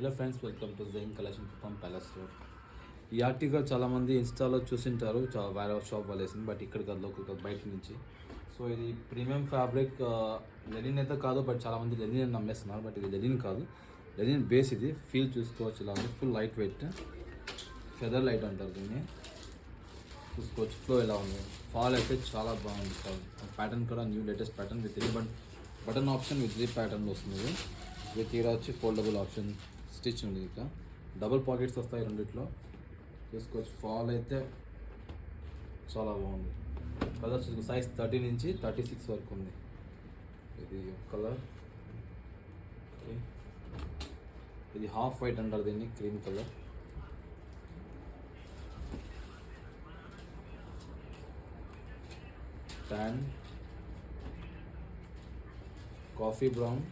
Hello friends, welcome to Jain collection Kuppam palace road. ఈ article చాలామంది ఇన్స్టాలో చూసింటారు, వేరే షాప్ వాళ్ళేసింది, బట్ ఇక్కడ కాదు, లోకల్ బయట నుంచి. సో ఇది ప్రీమియం ఫ్యాబ్రిక్, లెనిన్ అయితే కాదు, బట్ చాలామంది లెనిన్ అని నమ్మేస్తున్నారు, బట్ ఇది లెనిన్ కాదు, లెనిన్ బేస్. ఇది ఫీల్ చూసుకోవచ్చు, ఇలా ఉంది, full light weight, feather light అంటారు దీన్ని. చూసుకోవచ్చు ఫ్లో ఎలా ఉంది, ఫాల్ అయితే చాలా బాగుంది. ప్యాటర్న్ కూడా new latest pattern with button option with ప్యాటర్న్లో వస్తుంది. ఇది తీరా వచ్చి ఫోల్డబుల్ ఆప్షన్ స్టిచ్ ఉంది. ఇక డబుల్ పాకెట్స్ వస్తాయి రెండిట్లో. చూసుకోవచ్చు ఫాల్ అయితే చాలా బాగుంది. కలర్స్ సైజ్ 30 నుంచి 36 వరకు ఉంది. ఇది కలర్, ఇది హాఫ్ వైట్ అంటారు దీన్ని, cream colour. tan, coffee brown,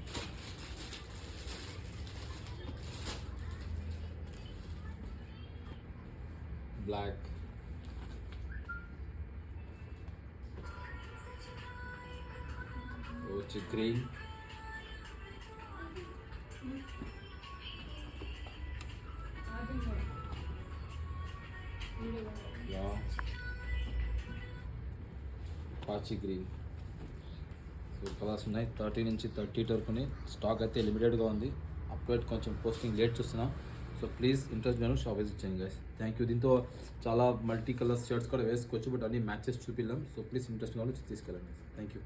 black, వచ్చి గ్రీన్, పాచి గ్రీన్. సో కలర్స్ ఉన్నాయి. 30 నుంచి 32 వరకు స్టాక్ అయితే లిమిటెడ్గా ఉంది. అప్డేట్ కొంచెం పోస్టింగ్ లేట్ చూస్తున్నాం. సో ప్లీజ్ ఇంట్రెస్ట్ నేను షాప్ విజిట్ చేయండి గైస్. Thank you. దీంతో చాలా మల్టీ కలర్స్ షర్ట్స్ కూడా వేసుకోవచ్చు, బట్ అన్ని మ్యాచెస్ చూపిద్దాం. సో ప్లీజ్ ఇంట్రెస్ట్ కావాలి తీసుకెళ్ళండి. Thank you.